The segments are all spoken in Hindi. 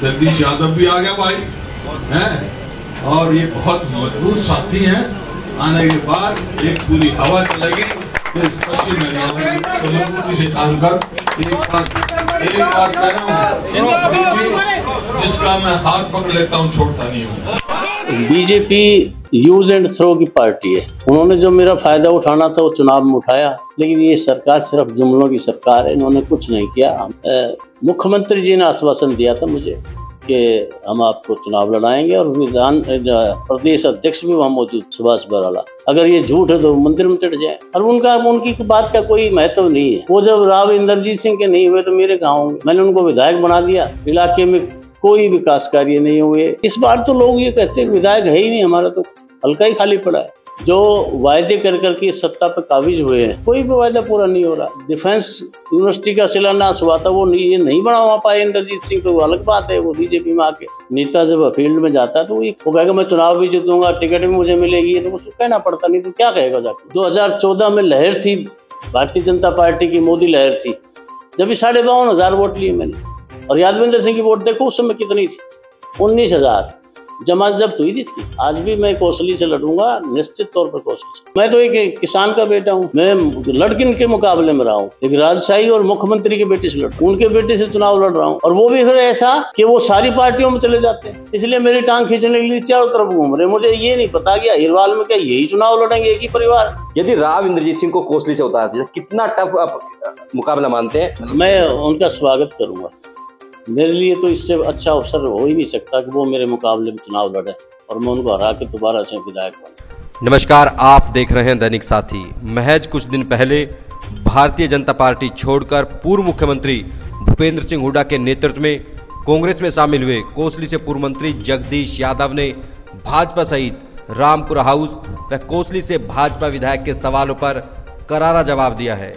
जगदीश यादव भी आ गया भाई हैं, और ये बहुत मजबूत साथी हैं। आने के बाद एक पूरी हवा चलेगी तो स्पष्ट मजबूती से काम कर। एक बात कह रहा हूँ, जिसका मैं हाथ पकड़ लेता हूँ छोड़ता नहीं हूँ। बीजेपी यूज एंड थ्रो की पार्टी है। उन्होंने जो मेरा फायदा उठाना था वो चुनाव में उठाया, लेकिन ये सरकार सिर्फ जुमलों की सरकार है। इन्होंने कुछ नहीं किया। मुख्यमंत्री जी ने आश्वासन दिया था मुझे कि हम आपको चुनाव लड़ाएंगे, और विधान प्रदेश अध्यक्ष भी वहाँ मौजूद सुभाष बराला। अगर ये झूठ है तो मंदिर में चढ़ जाए। और उनकी बात का कोई महत्व नहीं है। वो जब राव इंद्रजीत सिंह के नहीं हुए तो मेरे कहाँ होंगे। मैंने उनको विधायक बना दिया। इलाके में कोई विकास कार्य नहीं हुए। इस बार तो लोग ये कहते हैं विधायक है ही नहीं, हमारा तो हल्का ही खाली पड़ा है। जो वायदे कर करके सत्ता पर काबिज हुए हैं, कोई भी वायदा पूरा नहीं हो रहा। डिफेंस यूनिवर्सिटी का शिलान्यास हुआ था, वो ये नहीं बना पाए इंद्रजीत सिंह, तो वो अलग बात है। वो बीजेपी में आके नेता जब फील्ड में जाता है तो वो कहेगा मैं चुनाव भी जीतूंगा, टिकट भी मुझे मिलेगी, तो उसको कहना पड़ता, नहीं तो क्या कहेगा जाके। 2014 में लहर थी भारतीय जनता पार्टी की, मोदी लहर थी, जब भी 52,500 वोट लिए मैंने। और यादविंदर सिंह की वोट देखो उस समय कितनी थी, 19,000। जमात जब्त हुई थी इसकी। आज भी मैं कोसली से लड़ूंगा, निश्चित तौर पर कोसली से। मैं तो एक किसान का बेटा हूँ। मैं लड़किन के मुकाबले में रहा हूँ, एक राजशाही और मुख्यमंत्री के बेटे से लड़, उनके बेटे से चुनाव लड़ रहा हूँ। और वो भी फिर ऐसा कि वो सारी पार्टियों में चले जाते हैं, इसलिए मेरी टांग खींचने के लिए चारों तरफ घूम रहे। मुझे ये नहीं पता कि अहिरवाल में क्या यही चुनाव लड़ेंगे एक ही परिवार। यदि राव इंद्रजीत सिंह को कोसली से उतार दिया, कितना टफ आप मुकाबला मानते हैं? मैं उनका स्वागत करूंगा। मेरे लिए तो इससे अच्छा अवसर हो ही नहीं सकता कि वो मेरे मुकाबले में चुनाव लड़े और मैं उनको हरा के दोबारा से विधायक बनूं। नमस्कार, आप देख रहे हैं दैनिक साथी। महज कुछ दिन पहले भारतीय जनता पार्टी छोड़कर पूर्व मुख्यमंत्री भूपेंद्र सिंह हुड्डा के नेतृत्व में कांग्रेस में शामिल हुए कोसली से पूर्व मंत्री जगदीश यादव ने भाजपा सहित रामपुरा हाउस व कोसली से भाजपा विधायक के सवालों पर करारा जवाब दिया है।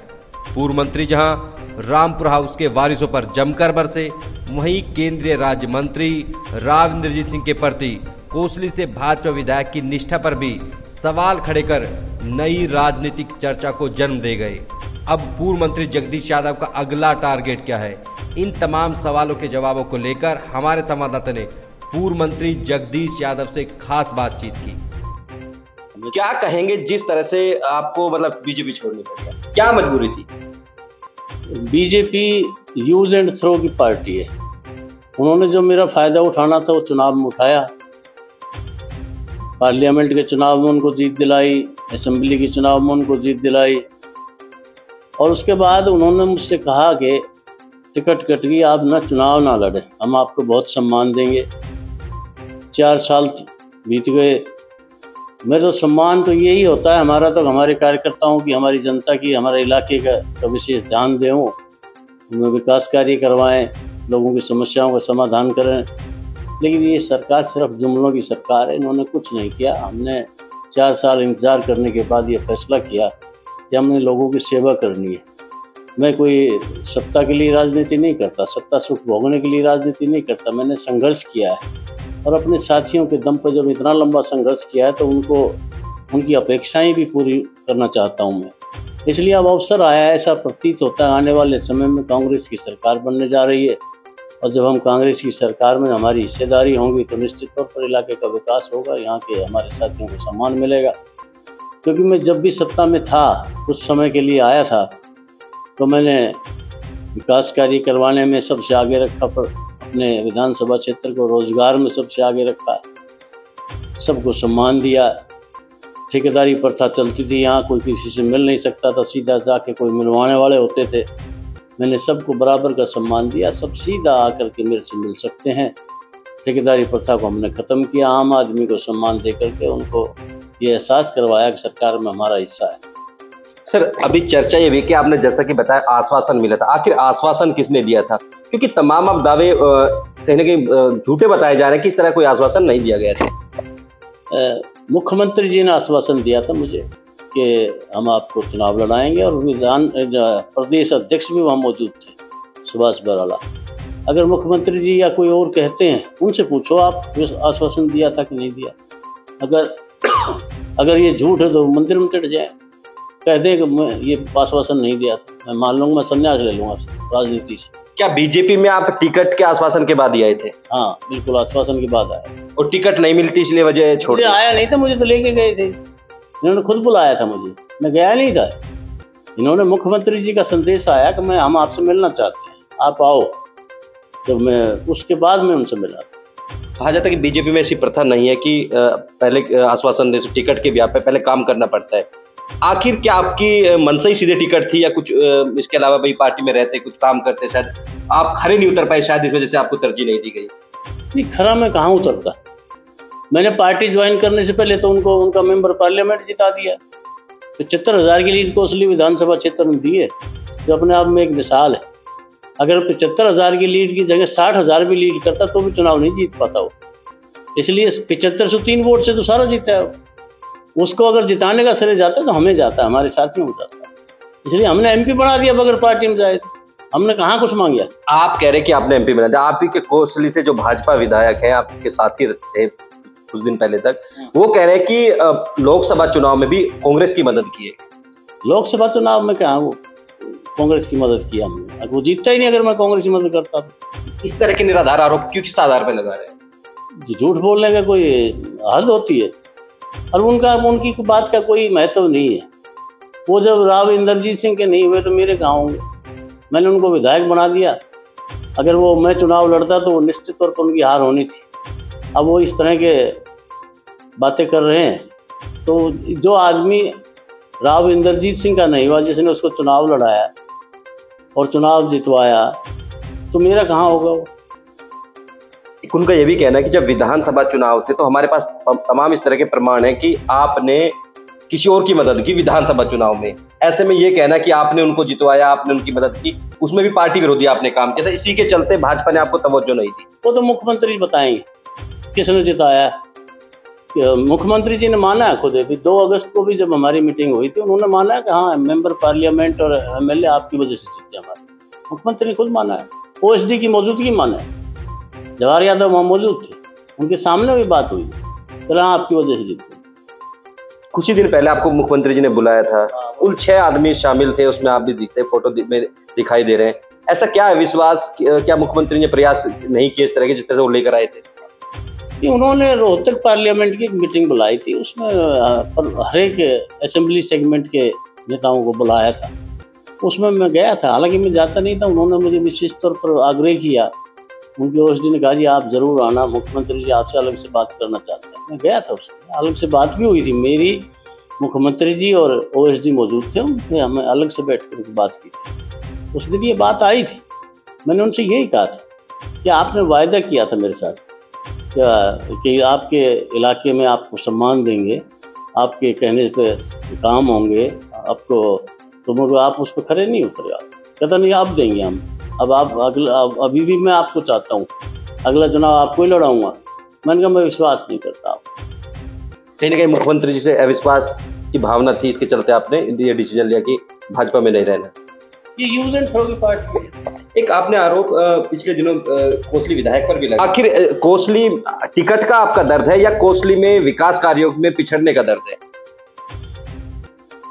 पूर्व मंत्री जहां रामपुरा हाउस के वारिसों पर जमकर बरसे, वहीं केंद्रीय राज्य मंत्री राव इंद्रजीत सिंह के प्रति कोसली से भाजपा विधायक की निष्ठा पर भी सवाल खड़े कर नई राजनीतिक चर्चा को जन्म दे गए। अब पूर्व मंत्री जगदीश यादव का अगला टारगेट क्या है? इन तमाम सवालों के जवाबों को लेकर हमारे संवाददाता ने पूर्व मंत्री जगदीश यादव से खास बातचीत की। क्या कहेंगे जिस तरह से आपको मतलब बीजेपी छोड़नी पड़ी, क्या मजबूरी थी? बीजेपी यूज एंड थ्रो की पार्टी है। उन्होंने जो मेरा फायदा उठाना था वो चुनाव में उठाया। पार्लियामेंट के चुनाव में उनको जीत दिलाई, असेंबली के चुनाव में उनको जीत दिलाई, और उसके बाद उन्होंने मुझसे कहा कि टिकट कट गई, आप ना चुनाव ना लड़े, हम आपको बहुत सम्मान देंगे। 4 साल बीत गए। मेरा तो सम्मान तो यही होता है हमारा, तो हमारे कार्यकर्ताओं की, हमारी जनता की, हमारे इलाके का विशेष ध्यान दें, उनमें विकास कार्य करवाएं, लोगों की समस्याओं का समाधान करें। लेकिन ये सरकार सिर्फ जुमलों की सरकार है। इन्होंने कुछ नहीं किया। हमने 4 साल इंतजार करने के बाद ये फैसला किया कि हमने लोगों की सेवा करनी है। मैं कोई सत्ता के लिए राजनीति नहीं करता, सत्ता सुख भोगने के लिए राजनीति नहीं करता। मैंने संघर्ष किया है और अपने साथियों के दम पर जब इतना लंबा संघर्ष किया है तो उनकी अपेक्षाएं भी पूरी करना चाहता हूं मैं। इसलिए अब अवसर आया है, ऐसा प्रतीत होता है आने वाले समय में कांग्रेस की सरकार बनने जा रही है, और जब हम कांग्रेस की सरकार में हमारी हिस्सेदारी होगी तो निश्चित तौर पर इलाके का विकास होगा, यहाँ के हमारे साथियों को सम्मान मिलेगा। क्योंकि मैं जब भी सत्ता में था, कुछ समय के लिए आया था, तो मैंने विकास कार्य करवाने में सबसे आगे रखा, पर अपने विधानसभा क्षेत्र को रोजगार में सबसे आगे रखा, सबको सम्मान दिया। ठेकेदारी प्रथा चलती थी, यहाँ कोई किसी से मिल नहीं सकता था, सीधा जाके कोई मिलवाने वाले होते थे। मैंने सबको बराबर का सम्मान दिया, सब सीधा आकर के मेरे से मिल सकते हैं। ठेकेदारी प्रथा को हमने ख़त्म किया, आम आदमी को सम्मान दे करके उनको ये एहसास करवाया कि सरकार में हमारा हिस्सा है। सर, अभी चर्चा ये भी कि आपने जैसा कि बताया आश्वासन मिला था, आखिर आश्वासन किसने दिया था? क्योंकि तमाम अब दावे कहीं ना कहीं झूठे बताए जा रहे हैं कि इस तरह कोई आश्वासन नहीं दिया गया था। मुख्यमंत्री जी ने आश्वासन दिया था मुझे कि हम आपको चुनाव लड़ाएंगे, और विधान प्रदेश अध्यक्ष भी वहाँ मौजूद थे, सुभाष बराला। अगर मुख्यमंत्री जी या कोई और कहते हैं, उनसे पूछो आप आश्वासन दिया था कि नहीं दिया। अगर ये झूठ है तो मंदिर में चढ़ जाए। कह दें कि मैं ये आश्वासन नहीं दिया था, मैं मान लूँगा, मैं संन्यास ले लूँगा राजनीति से। क्या बीजेपी में आप टिकट के आश्वासन के बाद ही आए थे? हाँ बिल्कुल, आश्वासन के बाद आया। और टिकट नहीं मिलती इसलिए वजह छोड़ मुझे आया नहीं था, मुझे तो लेके गए थे, इन्होंने खुद बुलाया था मुझे, मैं गया नहीं था। इन्होंने मुख्यमंत्री जी का संदेश आया कि हम आपसे मिलना चाहते हैं, आप आओ। जब मैं उसके बाद में उनसे मिला। कहा जाता है कि बीजेपी में ऐसी प्रथा नहीं है कि पहले आश्वासन दे, टिकट के ब्याह पे पहले काम करना पड़ता है। आखिर क्या आपकी मन से ही सीधे टिकट थी या कुछ इसके अलावा भाई पार्टी में रहते कुछ काम करते, शायद आप खड़े नहीं उतर पाए, शायद इस वजह से आपको तरजीह नहीं दी गई? नहीं, खरा मैं कहाँ उतरता। मैंने पार्टी ज्वाइन करने से पहले तो उनका मेंबर पार्लियामेंट जिता दिया। 75,000 की लीड कोसली विधानसभा क्षेत्र में दी है, जो अपने आप में एक मिसाल है। अगर 75,000 की लीड की जगह 60,000 भी लीड करता तो भी चुनाव नहीं जीत पाता हो। इसलिए 7503 वोट से तो सारा जीता है। उसको अगर जिताने का श्रेय जाता तो हमें जाता, हमारे साथियों को जाता। इसलिए हमने एमपी बना दिया बगैर पार्टी में जाए। हमने कहाँ कुछ मांगा। आप कह रहे कि आपने एमपी बना दिया। आप ही के कोसली से जो भाजपा विधायक हैं, आपके साथी थे कुछ दिन पहले तक, वो कह रहे हैं कि लोकसभा चुनाव में भी कांग्रेस की मदद की है। लोकसभा चुनाव में क्या वो कांग्रेस की मदद की हमने? वो जीतता ही नहीं अगर मैं कांग्रेस की मदद करता तो। इस तरह के निराधार आरोप क्यों, किस आधार पर लगा रहे हैं? झूठ बोलने का कोई हद होती है, और उनकी बात का कोई महत्व नहीं है। वो जब राव इंद्रजीत सिंह के नहीं हुए तो मेरे कहाँ होंगे? मैंने उनको विधायक बना दिया। अगर वो मैं चुनाव लड़ता तो निश्चित तौर पर उनकी हार होनी थी। अब वो इस तरह के बातें कर रहे हैं, तो जो आदमी राव इंद्रजीत सिंह का नहीं हुआ, जिसने उसको चुनाव लड़ाया और चुनाव जितवाया, तो मेरा कहाँ होगा वो? उनका ये भी कहना है कि जब विधानसभा चुनाव थे तो हमारे पास तमाम इस तरह के प्रमाण है कि आपने किसी और की मदद की विधानसभा चुनाव में। ऐसे में ये कहना कि आपने उनको जितवाया, आपने उनकी मदद की, उसमें भी पार्टी विरोधी आपने काम किया था, इसी के चलते भाजपा ने आपको तवज्जो नहीं दी। वो तो मुख्यमंत्री बताएंगे किसने जिताया। मुख्यमंत्री जी ने माना है खुद भी। 2 अगस्त को भी जब हमारी मीटिंग हुई थी, उन्होंने माना है कि हाँ, मेंबर पार्लियामेंट और एमएलए आपकी वजह से जीते हमारे। मुख्यमंत्री ने खुद माना है, ओएसडी की मौजूदगी माना है। जवाहर यादव वहाँ मौजूद थे, उनके सामने भी बात हुई, तो आपकी वजह से जीते। कुछ ही दिन पहले आपको मुख्यमंत्री जी ने बुलाया था, कुल 6 आदमी शामिल थे, उसमें आप भी दिखते, फोटो में दिखाई दे रहे हैं। ऐसा क्या है विश्वास, क्या मुख्यमंत्री ने प्रयास नहीं किए इस तरह के जिस तरह से वो लेकर आए थे? कि उन्होंने रोहतक पार्लियामेंट की एक मीटिंग बुलाई थी, उसमें हर एक असेंबली सेगमेंट के नेताओं को बुलाया था। उसमें मैं गया था, हालांकि मैं जाता नहीं था। उन्होंने मुझे विशेष तौर पर आग्रह किया। उनके ओएसडी ने कहा जी आप जरूर आना, मुख्यमंत्री जी आपसे अलग से बात करना चाहते हैं। मैं गया था, उससे अलग से बात भी हुई थी मेरी। मुख्यमंत्री जी और ओएसडी मौजूद थे, उनसे हमें अलग से बैठ कर बात की थी। उस दिन ये बात आई थी। मैंने उनसे यही कहा था कि आपने वायदा किया था मेरे साथ कि आपके इलाके में आपको सम्मान देंगे, आपके कहने पे काम होंगे आपको, तो मगर आप उस पर खड़े नहीं उतरे। आप कहता नहीं आप देंगे हम। अब आप अभी भी मैं आपको चाहता हूँ, अगला चुनाव आपको ही लड़ाऊंगा। मैंने कहा मैं विश्वास नहीं करता आप। कहीं ना कहीं मुख्यमंत्री जी से अविश्वास की भावना थी, इसके चलते आपने ये डिसीजन लिया कि भाजपा में नहीं रहना। ये यूज एंड थ्रो की पार्टी। एक आपने आरोप पिछले दिनों कोसली विधायक पर भी लगा। आखिर कोसली टिकट का आपका दर्द है या कोसली में विकास कार्यों में पिछड़ने का दर्द है?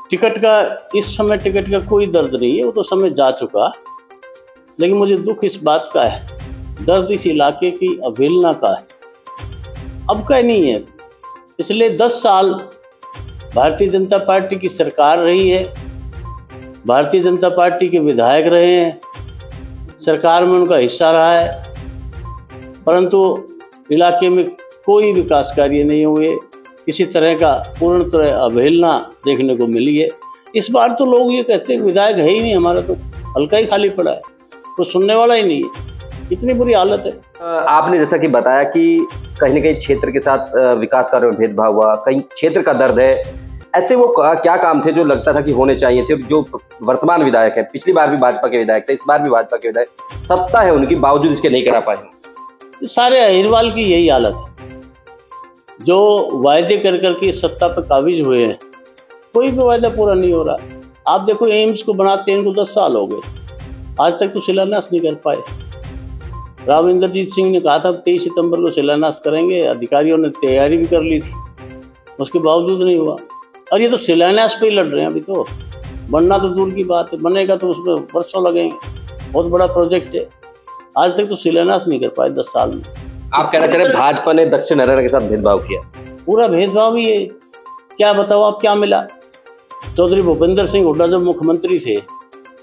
टिकट का इस समय टिकट का कोई दर्द नहीं है, वो तो समय जा चुका। लेकिन मुझे दुख इस बात का है, दर्द इस इलाके की अवहेलना का है। अब का नहीं है, पिछले 10 साल भारतीय जनता पार्टी की सरकार रही है, भारतीय जनता पार्टी के विधायक रहे हैं, सरकार में उनका हिस्सा रहा है, परंतु इलाके में कोई विकास कार्य नहीं हुए। किसी तरह का पूर्ण तरह अवहेलना देखने को मिली है। इस बार तो लोग ये कहते हैं विधायक है ही नहीं हमारा, तो हल्का ही खाली पड़ा है, तो सुनने वाला ही नहीं है। इतनी बुरी हालत है। आपने जैसा कि बताया कि कहीं ना कहीं क्षेत्र के साथ विकास कार्यों में भेदभाव हुआ, कहीं क्षेत्र का दर्द है। ऐसे वो क्या काम थे जो लगता था कि होने चाहिए थे? जो वर्तमान विधायक है, पिछली बार भी भाजपा के विधायक थे, इस बार भी भाजपा के विधायक, सत्ता है उनकी, बावजूद इसके नहीं करा पाए। सारे अहिरवाल की यही हालत है, जो वायदे कर करके सत्ता पर काबिज हुए हैं, कोई भी वायदा पूरा नहीं हो रहा। आप देखो एम्स को बनाते इनको 10 साल हो गए, आज तक तो शिलान्यास नहीं कर पाए। राव इंद्रजीत सिंह ने कहा था 23 सितंबर को शिलान्यास करेंगे, अधिकारियों ने तैयारी भी कर ली थी, उसके बावजूद नहीं हुआ। और ये तो शिलान्यास पे ही लड़ रहे हैं अभी तो, बनना तो दूर की बात है, बनेगा तो उसमें वर्षों लगेंगे, बहुत बड़ा प्रोजेक्ट है। आज तक तो शिलान्यास नहीं कर पाए 10 साल में। आप कहना चाह रहे हैं भाजपा ने दक्षिण हरियाणा के साथ भेदभाव किया? पूरा भेदभाव ही है। क्या बताओ आप, क्या मिला? चौधरी भूपेंद्र सिंह हुड्डा जब मुख्यमंत्री थे,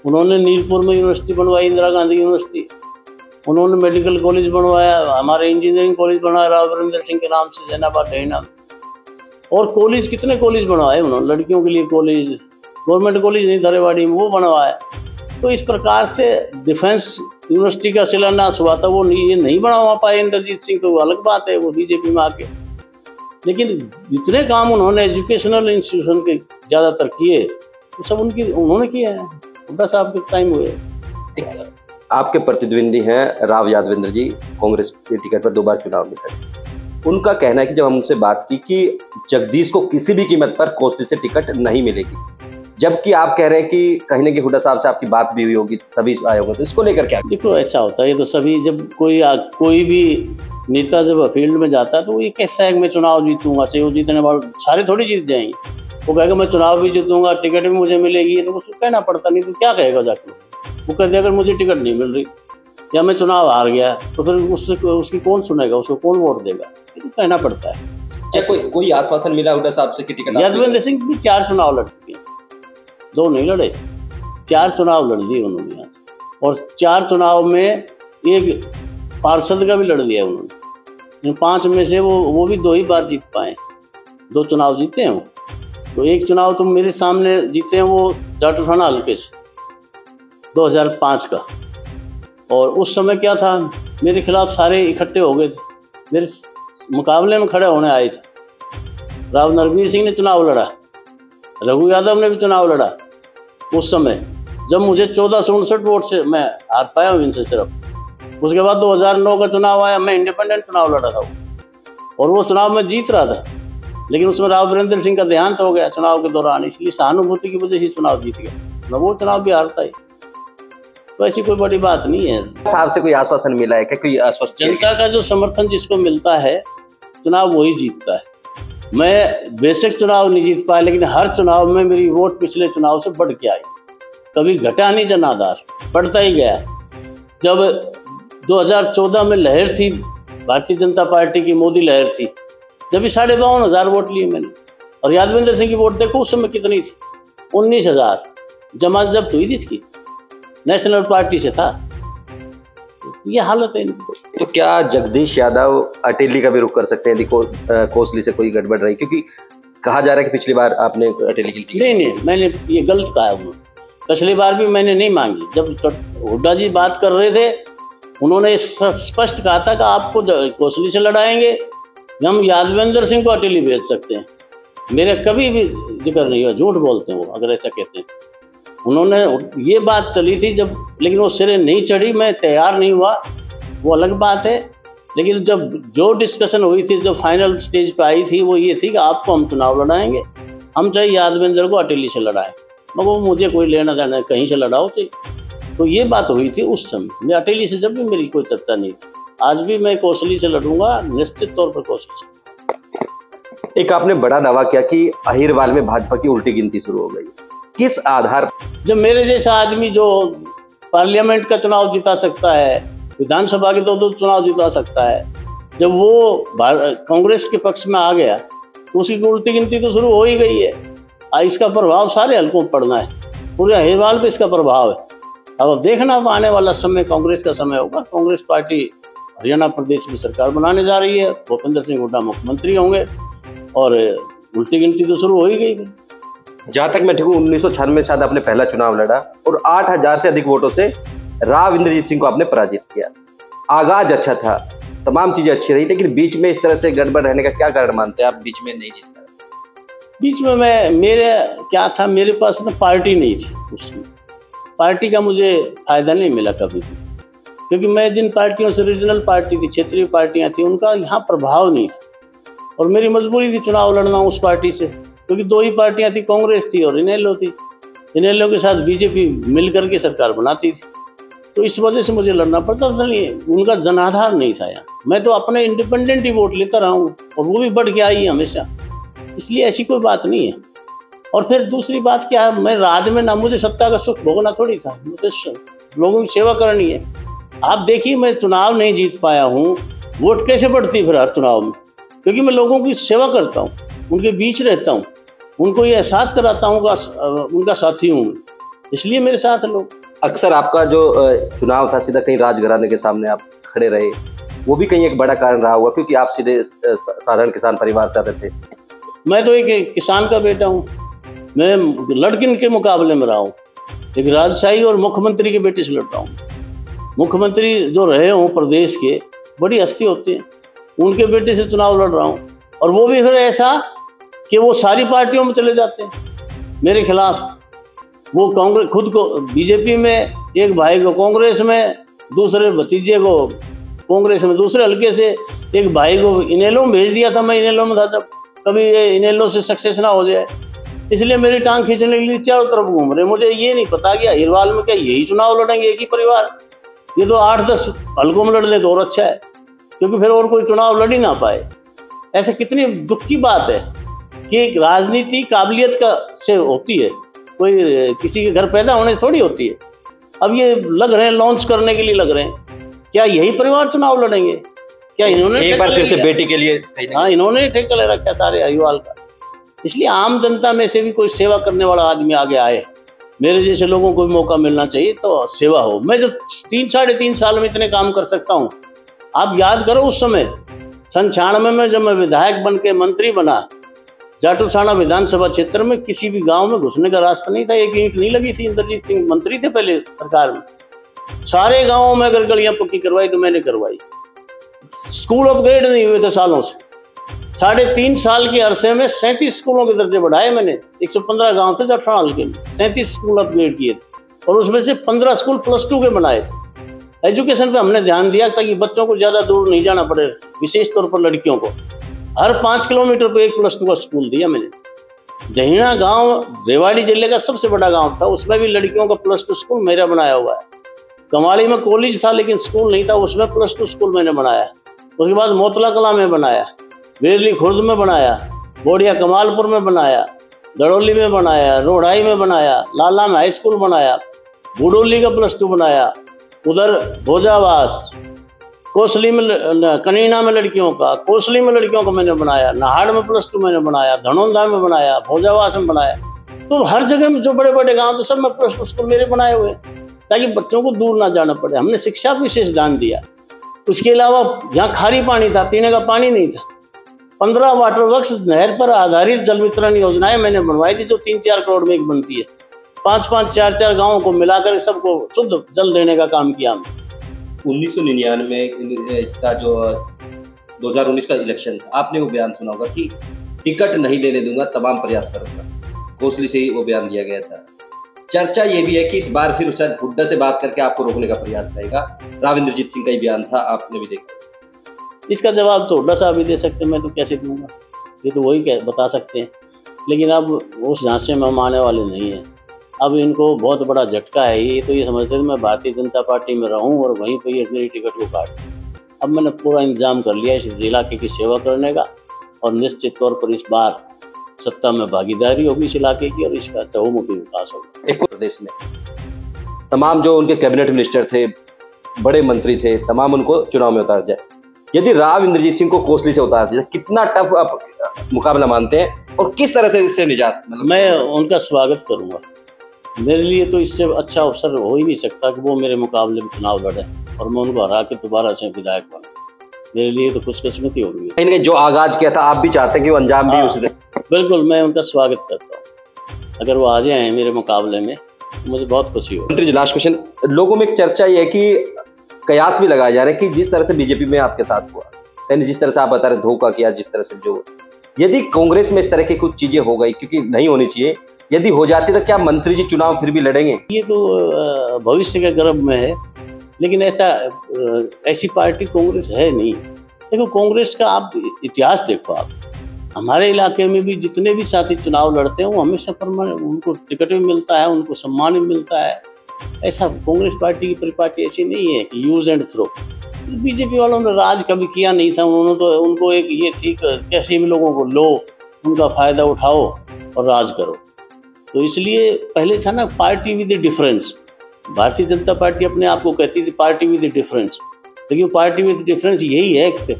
उन्होंने नीलपुर में यूनिवर्सिटी बनवाई, इंदिरा गांधी यूनिवर्सिटी। उन्होंने मेडिकल कॉलेज बनवाया, हमारे इंजीनियरिंग कॉलेज बनवाया राव वरिंदर सिंह के नाम से, जैनाबाद डहीना। और कॉलेज, कितने कॉलेज बनवाए उन्होंने, लड़कियों के लिए कॉलेज, गवर्नमेंट कॉलेज नहीं धरेवाड़ी में, वो बनवाया। तो इस प्रकार से डिफेंस यूनिवर्सिटी का शिलान्यास हुआ था, वो नहीं बनवा पाए इंद्रजीत सिंह, तो अलग बात है, वो बीजेपी में आके। लेकिन जितने काम उन्होंने एजुकेशनल इंस्टीट्यूशन के ज़्यादातर किए, वो सब उन्होंने किए हैं, हुड्डा साहब के टाइम हुए। आपके प्रतिद्वंदी हैं राव यादवेंद्र जी, कांग्रेस के टिकट पर 2 बार चुनाव में खड़े। उनका कहना है कि जब हम उनसे बात की कि जगदीश को किसी भी कीमत पर कोसली से टिकट नहीं मिलेगी, जबकि आप कह रहे हैं कि कहीं ना कहीं हुड्डा साहब से आपकी बात भी हुई होगी तभी आए होंगे, तो इसको लेकर क्या? देखो ऐसा होता है, ये तो सभी, जब कोई भी नेता जब फील्ड में जाता है तो वो ये कहता है कि मैं चुनाव जीतूंगा, चाहे वो जीतने वाले सारे थोड़ी जीत जाएंगे। वो कहेगा मैं चुनाव भी जीतूंगा, टिकट भी मुझे मिलेगी, तो उसको कहना पड़ता, नहीं तो क्या कहेगा जाकर? वो कहते अगर मुझे टिकट नहीं मिल रही या मैं चुनाव हार गया तो फिर उसकी कौन सुनेगा, उसको कौन वोट देगा? ये तो कहना पड़ता है। क्या कोई आश्वासन मिला हुड्डा साहब से कि टिकट? यादवेंद्र सिंह भी 4 चुनाव लड़ चुके हैं, 2 नहीं लड़े, 4 चुनाव लड़ दिए उन्होंने यहाँ से। और 4 चुनाव में एक पार्षद का भी लड़ दिया उन्होंने। 5 में से वो भी 2 ही बार जीत पाए, 2 चुनाव जीते हैं वो। तो एक चुनाव तो मेरे सामने जीते हैं वो जाटू थाना हल्के से 2005 का। और उस समय क्या था, मेरे खिलाफ सारे इकट्ठे हो गए थे, मेरे मुकाबले में खड़े होने आए थे। राव नरवीर सिंह ने चुनाव लड़ा, रघु यादव ने भी चुनाव लड़ा उस समय, जब मुझे 1459 वोट से मैं हार पाया हूँ इनसे सिर्फ। उसके बाद 2009 का चुनाव आया, मैं इंडिपेंडेंट चुनाव लड़ा था और वो चुनाव में जीत रहा था, लेकिन उसमें राव वरिंदर सिंह का देहांत हो गया चुनाव के दौरान, इसलिए सहानुभूति की वजह से चुनाव जीत गया, मैं वो चुनाव भी हारता ही। तो ऐसी कोई बड़ी बात नहीं है। साहब से कोई आश्वासन मिला है क्या? कोई आश्वासन? जनता का जो समर्थन जिसको मिलता है, चुनाव वही जीतता है। मैं बेशक चुनाव नहीं जीत पाया, लेकिन हर चुनाव में मेरी वोट पिछले चुनाव से बढ़ के आई, कभी घटा नहीं जनाधार, बढ़ता ही गया। जब 2014 में लहर थी भारतीय जनता पार्टी की, मोदी लहर थी, जब भी 52,500 वोट लिए मैंने। और यादवेंद्र सिंह की वोट देखो उस समय कितनी थी, 19,000। जमात जब्त हुई थी इसकी, नेशनल पार्टी से था। ये हालत है इनकी। तो क्या जगदीश यादव अटेली का भी रुख कर सकते हैं यदि कोसली से कोई गड़बड़ रही? क्योंकि कहा जा रहा है कि पिछली बार आपने अटेली की नहीं, मैंने ये गलत कहा है उन्होंने। पिछली बार भी मैंने नहीं मांगी। जब हुड्डा जी बात कर रहे थे, उन्होंने स्पष्ट कहा था कि आपको कोसली से लड़ाएंगे, हम यादवेंद्र सिंह को अटेली भेज सकते हैं। मेरे कभी भी जिक्र नहीं हुआ, झूठ बोलते हैं वो अगर ऐसा कहते हैं। उन्होंने ये बात चली थी जब, लेकिन वो सिरे नहीं चढ़ी, मैं तैयार नहीं हुआ, वो अलग बात है। लेकिन जब जो डिस्कशन हुई थी, जो फाइनल स्टेज पे आई थी, वो ये थी कि आपको हम चुनाव लड़ाएंगे, हम चाहे यादवेंद्र को अटेली से लड़ाएं, मगर मुझे कोई लेना देना, कहीं से लड़ाओ। तो ये बात हुई थी उस समय। मैं अटेली से जब भी मेरी कोई चर्चा नहीं थी। आज भी मैं कोसली से लड़ूंगा, निश्चित तौर पर कोसली से। एक आपने बड़ा दावा किया कि अहिरवाल में भाजपा की उल्टी गिनती शुरू हो गई, किस आधार? जब मेरे जैसा आदमी जो पार्लियामेंट का चुनाव जिता सकता है, विधानसभा के 2 चुनाव जिता सकता है, जब वो कांग्रेस के पक्ष में आ गया तो उसकी उल्टी गिनती तो शुरू हो ही गई है। इसका प्रभाव सारे हल्कों पर पड़ना है, पूरे अहिरवाल पे इसका प्रभाव है। अब देखना, आने वाला समय कांग्रेस का समय होगा। कांग्रेस पार्टी हरियाणा प्रदेश में सरकार बनाने जा रही है, भूपेंद्र सिंह हुड्डा मुख्यमंत्री होंगे और उल्टी गिनती तो शुरू हो ही गई। जहां तक मैं ठीक हूँ, 1996 में शायद आपने पहला चुनाव लड़ा और 8,000 से अधिक वोटों से राव इंद्रजीत सिंह को आपने पराजित किया। आगाज अच्छा था, तमाम चीजें अच्छी रही, लेकिन बीच में इस तरह से गड़बड़ रहने का क्या कारण मानते हैं आप? बीच में नहीं जीत पाए? बीच में मेरे क्या था, मेरे पास ना पार्टी नहीं थी उसमें। पार्टी का मुझे फायदा नहीं मिला कभी भी, क्योंकि मैं जिन पार्टियों से, रीजनल पार्टी थी, क्षेत्रीय पार्टियां थी, उनका यहाँ प्रभाव नहीं था। और मेरी मजबूरी थी चुनाव लड़ना उस पार्टी से, क्योंकि 2 ही पार्टियां थी, कांग्रेस थी और इनेलो थी। इनेलो के साथ बीजेपी मिल करके सरकार बनाती थी, तो इस वजह से मुझे लड़ना पड़ता था। नहीं, उनका जनाधार नहीं था यहाँ। मैं तो अपने इंडिपेंडेंट ही वोट लेता रहा हूँ और वो भी बढ़ के आई है हमेशा, इसलिए ऐसी कोई बात नहीं है। और फिर दूसरी बात क्या है, मैं राज में ना मुझे सत्ता का सुख भोगना थोड़ी था, मुझे लोगों की सेवा करनी है। आप देखिए मैं चुनाव नहीं जीत पाया हूँ, वोट कैसे बढ़ती फिर हर चुनाव में, क्योंकि मैं लोगों की सेवा करता हूँ, उनके बीच रहता हूँ, उनको ये एहसास कराता हूँ उनका साथी हूँ, इसलिए मेरे साथ लोग। अक्सर आपका जो चुनाव था सीधा कहीं राजघराने के सामने आप खड़े रहे, वो भी कहीं एक बड़ा कारण रहा होगा, क्योंकि आप सीधे साधारण किसान परिवार से आते थे। मैं तो एक किसान का बेटा हूँ, मैं लड़किन के मुकाबले में रहा हूँ, एक राजशाही और मुख्यमंत्री के बेटे से लड़ रहा हूँ। मुख्यमंत्री जो रहे हों प्रदेश के, बड़ी हस्ती होती है, उनके बेटे से चुनाव लड़ रहा हूँ, और वो भी फिर ऐसा कि वो सारी पार्टियों में चले जाते हैं मेरे खिलाफ। वो कांग्रेस खुद को बीजेपी में, एक भाई को कांग्रेस में, दूसरे भतीजे को कांग्रेस में दूसरे हल्के से, एक भाई को इनेलो में भेज दिया था। मैं इनेलो में था जब, कभी ये इनेलो से सक्सेस ना हो जाए, इसलिए मेरी टांग खींचने के लिए चारों तरफ घूम रहे। मुझे ये नहीं पता कि अहिरवाल में क्या यही चुनाव लड़ेंगे एक ही परिवार, ये तो 8-10 हल्कों में लड़ ले तो और अच्छा है, क्योंकि फिर और कोई चुनाव लड़ ही ना पाए। ऐसे कितनी दुख की बात है कि राजनीति काबिलियत का से होती है, कोई किसी के घर पैदा होने से थोड़ी होती है। अब ये लग रहे हैं लॉन्च करने के लिए लग रहे हैं, क्या यही परिवार चुनाव लड़ेंगे? क्या इन्होंने एक बार फिर से बेटी के लिए? हाँ, इन्होंने ठेका ले रखा सारे अहिरवाल का। इसलिए आम जनता में से भी कोई सेवा करने वाला आदमी आगे आए, मेरे जैसे लोगों को भी मौका मिलना चाहिए तो सेवा हो। मैं जब 3-3.5 साल में इतने काम कर सकता हूँ, आप याद करो उस समय सन 96 में जब मैं विधायक बन के मंत्री बना, जाटूसाना विधानसभा क्षेत्र में किसी भी गांव में घुसने का रास्ता नहीं था, एक ईंट नहीं लगी थी। इंद्रजीत सिंह मंत्री थे पहले सरकार में, सारे गांवों में अगर गलियां पक्की करवाई तो मैंने करवाई। स्कूल अपग्रेड नहीं हुए थे सालों से, 3.5 साल के अरसे में 37 स्कूलों के दर्जे बढ़ाए मैंने। 115 गांव थे जाटूसाना हल्के में, 37 स्कूल अपग्रेड किए थे, और उसमें से 15 स्कूल +2 के बनाए थे। एजुकेशन पे हमने ध्यान दिया ताकि बच्चों को ज़्यादा दूर नहीं जाना पड़े, विशेष तौर पर लड़कियों को। हर 5 किलोमीटर पे एक +2 का स्कूल दिया मैंने। दहीना गांव रेवाड़ी जिले का सबसे बड़ा गांव था, उसमें भी लड़कियों का +2 स्कूल मेरा बनाया हुआ है। कमाली में कॉलेज था लेकिन स्कूल नहीं था, उसमें +2 स्कूल मैंने बनाया। उसके बाद मोतला कला में बनाया, बेरली खुर्द में बनाया, बोडिया कमालपुर में बनाया, दड़ोली में बनाया, रोढ़ाई में बनाया, लाला में हाई स्कूल बनाया, बूडोली का +2 बनाया, उधर भोजावास, कोसली में कनीना में लड़कियों का, कोसली में लड़कियों का मैंने बनाया, नाहड़ में +2 मैंने बनाया, धनौंदा में बनाया, भोजावास में बनाया। तो हर जगह में जो बड़े बड़े गांव तो सब में +2 स्कूल मेरे बनाए हुए, ताकि बच्चों को दूर ना जाना पड़े। हमने शिक्षा पर विशेष ध्यान दिया। उसके अलावा जहाँ खारी पानी था, पीने का पानी नहीं था, 15 वाटर वर्क्स नहर पर आधारित जल वितरण योजनाएं मैंने बनवाई थी, जो 3-4 करोड़ में एक बनती है। 5-5, 4-4 गाँवों को मिलाकर सबको शुद्ध जल देने का काम किया हमने। 1999 इसका जो 2019 का इलेक्शन था, आपने वो बयान सुना होगा कि टिकट नहीं लेने दूंगा, तमाम प्रयास करूंगा। कोसली से ही वो बयान दिया गया था। चर्चा ये भी है कि इस बार फिर शायद हुड्डा से बात करके आपको रोकने का प्रयास करेगा। राव इंद्रजीत सिंह का ही बयान था, आपने भी देखा। इसका जवाब तो हुड्डा साहब भी दे सकते हैं, मैं तो कैसे दूंगा, ये तो वही बता सकते हैं। लेकिन अब उस झांसे में हम आने वाले नहीं हैं। अब इनको बहुत बड़ा झटका है, ये तो ये समझते थे मैं भारतीय जनता पार्टी में रहूं और वहीं पर ये मेरी टिकट को काट। अब मैंने पूरा इंतजाम कर लिया इस इलाके की सेवा करने का, और निश्चित तौर पर इस बार सत्ता में भागीदारी होगी इस इलाके की, और इसका चहुमुखी विकास होगा। एक प्रदेश में तमाम जो उनके कैबिनेट मिनिस्टर थे, बड़े मंत्री थे, तमाम उनको चुनाव में उतार जाए। यदि राव इंद्रजीत सिंह को कोसली से उतार दिया, कितना टफ आप मुकाबला मानते हैं और किस तरह से इससे निजात? मैं उनका स्वागत करूंगा। मेरे लिए तो इससे अच्छा अवसर हो ही नहीं सकता कि वो मेरे मुकाबले में चुनाव लड़े और मैं उनको हरा के दोबारा से विधायक बनूं। मेरे लिए तो खुशकिस्मती होगी। कहीं ना कहीं जो आगाज किया था, आप भी चाहते हैं कि वो अंजाम भी उसने? बिल्कुल, मैं उनका स्वागत करता हूँ। अगर वो आ जाए मेरे मुकाबले में तो मुझे बहुत खुशी होगी। मंत्री जी, लास्ट क्वेश्चन। लोगों में एक चर्चा ये है कि कयास भी लगाए जा रहे हैं कि जिस तरह से बीजेपी में आपके साथ हुआ, यानी जिस तरह से आप बता रहे धोखा किया, जिस तरह से जो, यदि कांग्रेस में इस तरह की कुछ चीजें हो गई, क्योंकि नहीं होनी चाहिए, यदि हो जाती तो क्या मंत्री जी चुनाव फिर भी लड़ेंगे? ये तो भविष्य के गर्भ में है, लेकिन ऐसी पार्टी कांग्रेस है नहीं। देखो, कांग्रेस का आप इतिहास देखो, आप हमारे इलाके में भी जितने भी साथी चुनाव लड़ते हैं वो हमेशा परमानेंट, उनको टिकट भी मिलता है, उनको सम्मान भी मिलता है। ऐसा कांग्रेस पार्टी की परिपाटी ऐसी नहीं है कि यूज एंड थ्रो। बीजेपी वालों ने राज कभी किया नहीं था, उन्होंने तो उनको एक ये थी कैसे भी लोगों को लो, उनका फायदा उठाओ और राज करो। तो इसलिए पहले था ना party with difference. Bharatiya Janata party अपने आप को कहती थी पार्टी विद डिफरेंस, लेकिन पार्टी विद डिफरेंस यही है कि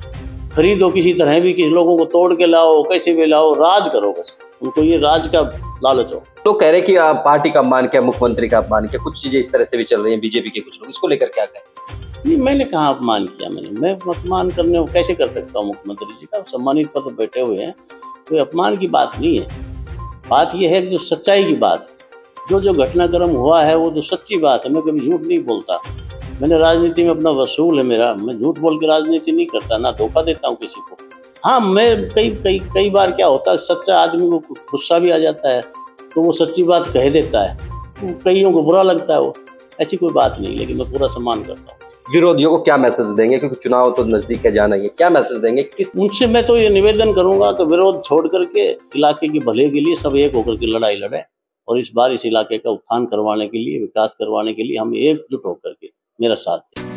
खरीदो किसी तरह भी, किसी लोगों को तोड़ के लाओ, कैसे भी लाओ, राज करो बस। उनको ये राज का लालच हो। लोग कह रहे हैं कि पार्टी का अपमान किया, मुख्यमंत्री का अपमान किया, कुछ चीजें इस तरह से भी चल रही हैं बीजेपी के कुछ लोग, इसको लेकर क्या कहें? नहीं, मैंने कहाँ अपमान किया, मैं अपमान करने कैसे कर सकता हूँ? मुख्यमंत्री जी का सम्मानित पद पर बैठे हुए हैं, कोई अपमान की बात नहीं है। बात यह है कि जो सच्चाई की बात, जो घटनाक्रम हुआ है वो तो सच्ची बात है। मैं कभी झूठ नहीं बोलता। मैंने राजनीति में अपना वसूल है मेरा, मैं झूठ बोल के राजनीति नहीं करता, ना धोखा देता हूँ किसी को। हाँ, मैं कई बार क्या होता है, सच्चा आदमी को गुस्सा भी आ जाता है तो वो सच्ची बात कह देता है, तो कईयों को बुरा लगता है वो, ऐसी कोई बात नहीं, लेकिन मैं पूरा सम्मान करता हूँ। विरोधियों को क्या मैसेज देंगे, क्योंकि चुनाव तो नजदीक है जाना ही है, क्या मैसेज देंगे? उनसे मैं तो ये निवेदन करूंगा कि विरोध छोड़ करके इलाके के भले के लिए सब एक होकर के लड़ाई लड़े, और इस बार इस इलाके का उत्थान करवाने के लिए, विकास करवाने के लिए हम एकजुट होकर के मेरा साथ दें।